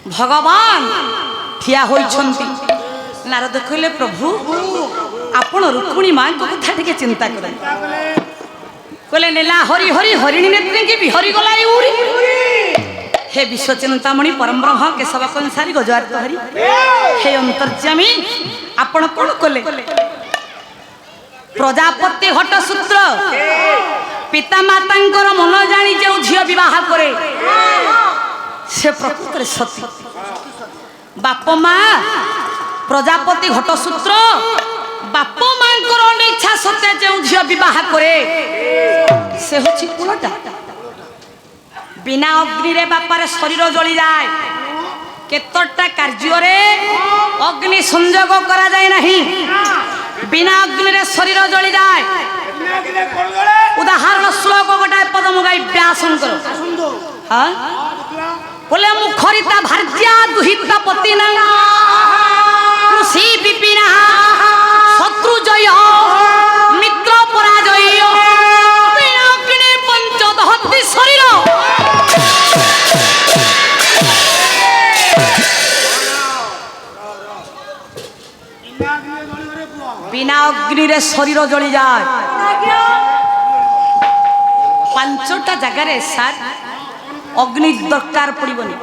भगवान ठिया होइछंती। नारद कहले प्रभु आपण रुक्मिणी मां को कथा टिके चिंता करें। कहले नेला हरि हरि हरिणी नेत्री की भी हरि गला उरी हे विश्व चिंतामणि परम ब्रह्म केशव कंसारी गजवार्त हरि हे अंतर्यामी आपण कोन कले प्रजापति हट सूत्र पिता मातांकर मन जानी जो झियो विवाह करे से प्रकृत सती बाप माँ प्रजापति घट सूत्र बाप माँ इच्छा सत्य जो झियो विवाह करे से होछि कुलटा बिना अग्नि रे बापार शरीर जली जाए केतटा कार्य रे अग्नि संयोग करा जाए नहीं बिना अग्नि रे शरीर जली जाए उदाहरण श्लोक गोटाए पद मुगाई व्यासंकर हाँ बोले मुखरिता भार्या दुहिता पतिना कृषि विपिना शत्रु जय मित्र पराजय बिना अग्नि पंचदहति शरीर बिना अग्नि रे शरीर जली जाए पांचटा जगार सार अग्नि दरकार पड़ोनी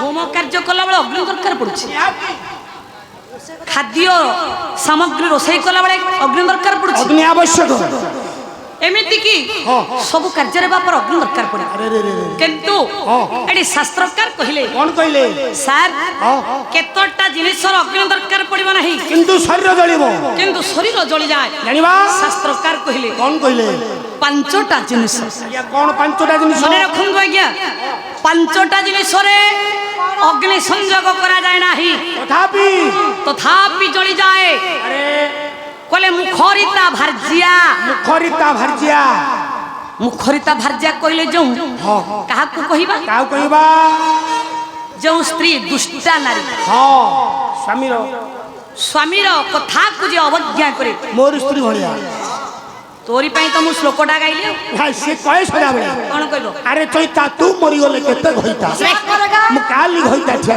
होम कार्य कला बेले अग्नि दरकार पड़ुछि खाद्य सामग्री रोषे कला बेले अग्नि दरकार पड़ुछि अग्नि आवश्यक एमिति की सब कार्य बापर अग्नि दरकार पड़े किंतु एडी शास्त्रकार कहिले कौन कहले सर केतटा जिनिसर अग्नि दरकार पड़िबो नाही किंतु शरीर जलिबो किंतु शरीर जली जाए जानिबा शास्त्रकार कहिले कौन कहले पांचटा जिनिस या कौन पांचटा जिनिस मने रखुन आज्ञा पांचटा जिनिस रे अग्नि संयोग करा जाए नाही तथापि जली जाए अरे कहले मुखरिता भार्जिया मुखरिता भार्जिया कहले जो काहा को कहिबा जो स्त्री दुष्टा नारी हां स्वामीर कथा को जे अवज्ञा करे मोर स्त्री भलिया तोरी पई तो मु श्लोकटा गाइले हां से कहे सदा बे कोन कहलो अरे चैता तू मरि गले केते होइता मु काली होइता छिया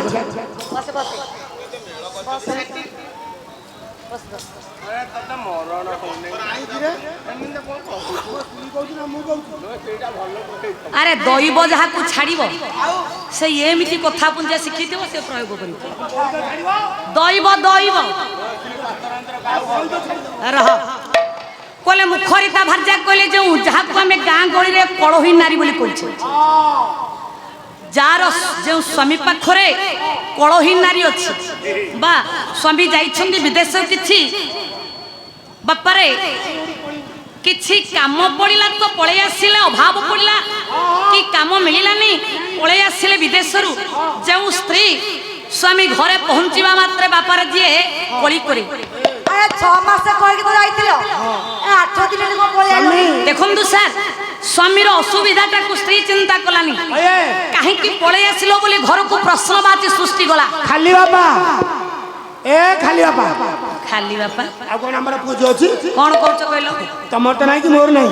अरे दैव जहा को छाड़ब से एमती कथा पुंजा शिखी से प्रयोग कर दैव दैव रह कहले मुखरिता भार्या कहले जो जहाँ को आम गाँ गली में कलही नारी बोली कहछे जार जो स्वामी पाखरे कलही नारी अच्छी बा स्वामी जाइछन्ति विदेश किछि बापारे किछि काम पड़िला तो पळै आसिले अभाव पड़िला कि काम मिलिलानी पळै आसिले विदेशरू जो स्त्री स्वामी घरे पहुंचीबा मात्रे बापारे दिए कली करे अरे 6 मास कहि के जाइतिलो 8 दिन को पळै आली देखंतु सर स्वामीर असुविधाटा को स्त्री चिंता कलानी काहे कि पळै आसिलो बोली घर को प्रश्नवाची सृष्टि गला खाली बाबा खाली बाबा आ कोन हमर पूजो अछि कोन कहछ कहलो तमर त नाही कि मोर नाही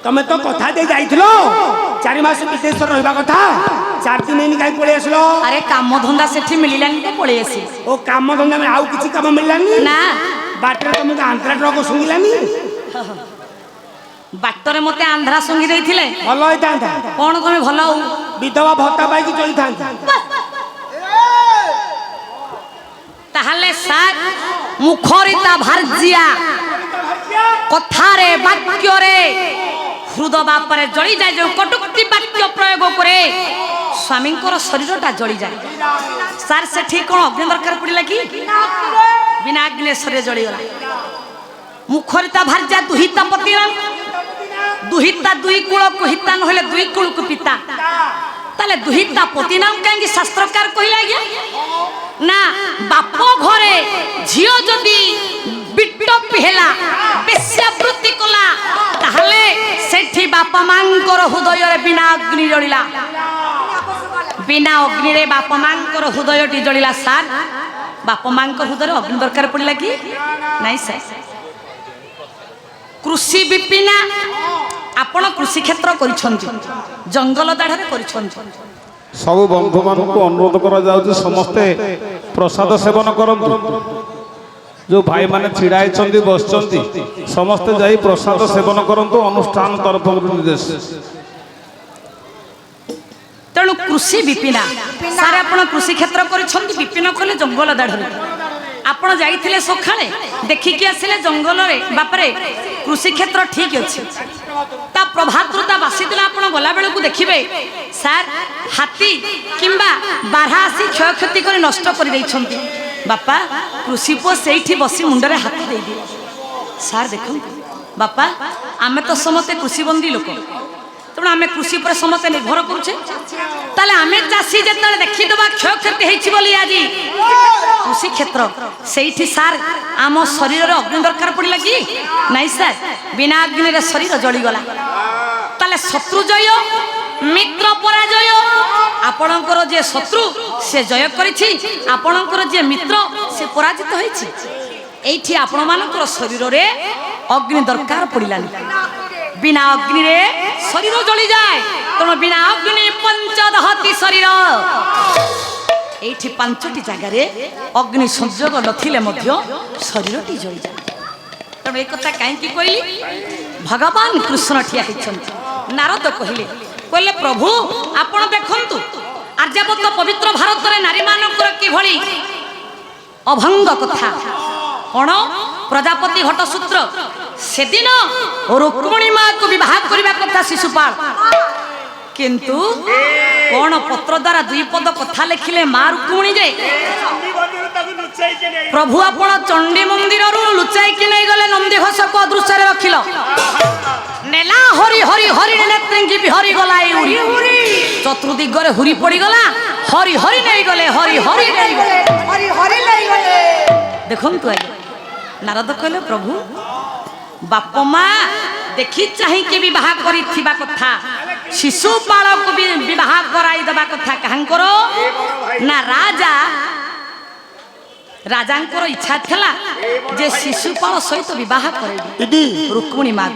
तमे तो कथा दे जाइथिलो 4 मास विदेश रहबा कथा 4 दिन नहीं काई पळे आसलो अरे काम धंदा सेठी मिलिलानी तो पळे आसी ओ काम धंदा में आउ किछि काम मिललानी ना बाटरे तुमके आंध्रा ट्रक सुंगिलानी बाटरे मते आंध्रा सुंगी देथिले भलो होइतांता कोन कमे भलो विधवा भत्ता पाई कि चलितांता ताहले सात मुखरिता भार्जिया कथारे वाक्य रे हृदय बापरे जली जाए जो कटुक्ति वाक्य प्रयोग करे स्वामी शरीरटा जली जाए सार से ठीक कौन अग्नि दरकार पड़िला कि बिना अग्नि शरीर जली गला मुखरिता भार्या दुहिता पतिना दुहिता दुई कुल को हिता न होले दुई कुल को पिता ताले दुहिता पतिना कहीं शास्त्रकार कहला गया ना बाप घरे झियो जदि बिटप हेला बेश्यावृत्ति कला ताहले सेठी बापा मांकर हृदय रे बिना अग्नि जलिला बिना अग्नि रे बापा मांकर हृदयटी जलिला सार बापा मांकर हृदय अग्नि दरकार पड़िला कि नहीं सर कृषि विपिना आपण कृषि क्षेत्र करिछन्ति जंगल दाढ़े करिछन्ति ସବୁ ବନ୍ଧୁମାନଙ୍କୁ ଅନୁରୋଧ କରାଯାଉଛି ସମସ୍ତେ ପ୍ରସାଦ ସେବନ କରନ୍ତୁ। ଯେଉଁ ଭାଇମାନେ ଛିଡ଼ା ହେଇଛନ୍ତି ବସିଛନ୍ତି ସମସ୍ତେ ଯାଇ ପ୍ରସାଦ ସେବନ କରନ୍ତୁ, ଅନୁଷ୍ଠାନ ତରଫରୁ ନିର୍ଦ୍ଦେଶ। ତେଣୁ କୃଷି ବିପିନା ସାର୍ ଆପଣ କୃଷି କ୍ଷେତ୍ର କରିଛନ୍ତି, ବିପିନ କଲେ ଜଙ୍ଗଲ ଦାଢ଼ରେ। ଆପଣ ଯାଇଥିଲେ ସକାଳେ ଦେଖିକି ଆସିଲେ ଜଙ୍ଗଲରେ ବାପରେ କୃଷି କ୍ଷେତ୍ର ଠିକ ଅଛି। ତା ପ୍ରଭାତରୁ ତା ବାସି ଦିନ ଆପଣ ଗଲାବେଳକୁ ଦେଖିବେ ସାର୍ ହାତୀ କିମ୍ବା ବାରହା ଆସି କ୍ଷୟକ୍ଷତି କରି ନଷ୍ଟ କରିଦେଇଛନ୍ତି। ବାପା କୃଷି ପୁଅ ସେଇଠି ବସି ମୁଣ୍ଡରେ ହାତ ଦେଇଦିଏ। ସାର୍ ଦେଖନ୍ତୁ ବାପା ଆମେ ତ ସମସ୍ତେ କୃଷିବନ୍ଦୀ ଲୋକ, ତେଣୁ ଆମେ କୃଷି ଉପରେ ସମସ୍ତେ ନିର୍ଭର କରୁଛେ। ତାହେଲେ ଆମେ ଚାଷୀ ଯେତେବେଳେ ଦେଖିଦେବା କ୍ଷୟକ୍ଷତି ହେଇଛି ବୋଲି ଆଜି କୃଷି କ୍ଷେତ୍ର ସେଇଠି ସାର୍ ଆମ ଶରୀରରେ ଅଗ୍ନି ଦରକାର ପଡ଼ିଲା କି ନାଇଁ ସାର୍? ବିନା ଅଗ୍ନିରେ ଶରୀର ଜଳିଗଲା। ତାହେଲେ ଶତ୍ରୁ ଜୟ ମିତ୍ର ପରାଜୟ। ଆପଣଙ୍କର ଯେ ଶତ୍ରୁ ସେ ଜୟ କରିଛି, ଆପଣଙ୍କର ଯେ ମିତ୍ର ସେ ପରାଜିତ ହେଇଛି। এইটি আপনার শরীরে অগ্নি দরকার পড়িলানি। বিনা অগ্নিরে শরীর জলি যায়, তেমন বিনা অগ্নি পঞ্চদহতি শরীর। এইটি পাঁচটি জায়গায় অগ্নি সংযোগ নথিলে মধ্য শরীরটি জলি যায়। তেমন এই কথা কাইকি কইলি? ভগবান কৃষ্ণ ঠিয়া হয়েছেন। নারদ কহিলে কহিলে প্রভু আপন দেখন্তু আর্যাবর্ত পবিত্র ভারতের নারী মানকর কিভଳି অভঙ্গ কথা। কোন প্রজাপতি ঘটসূত্র সেদিন রুক্মিণী মা কো বিবাহ করিবা কথা শিশুপাল, কিন্তু কোন পত্র দ্বারা দুই পদ কথা লেখিলে মা রুক্মিণী যে প্রভু আপন চণ্ডী মন্দিরରୁ লুচাইকি নেই গলে নন্দী ঘোষক অদৃশ্যরে রখিল। নেলা হরি হরি হরি নেত্রী বিহরি গলা এই উড়ি। চতুর্দিগরে হুরি পড়ি গলা, হরি হরি নেই গলে, হরি হরি নেই গলে, হরি হরি নেই গলে। দেখুন তো আগে নারদ কহিলে প্রভু বাপ মা দেখি চাহিকি বিবাহ করিথিবা কথা, শিশুপালক বিবাহ করাই দেবা কথা কাহাঙ্কর না রাজা। রাজাঙ্কর ইচ্ছা লা যে শিশুপাল সহিত বিবাহ করাইবে রুক্মিণী মা।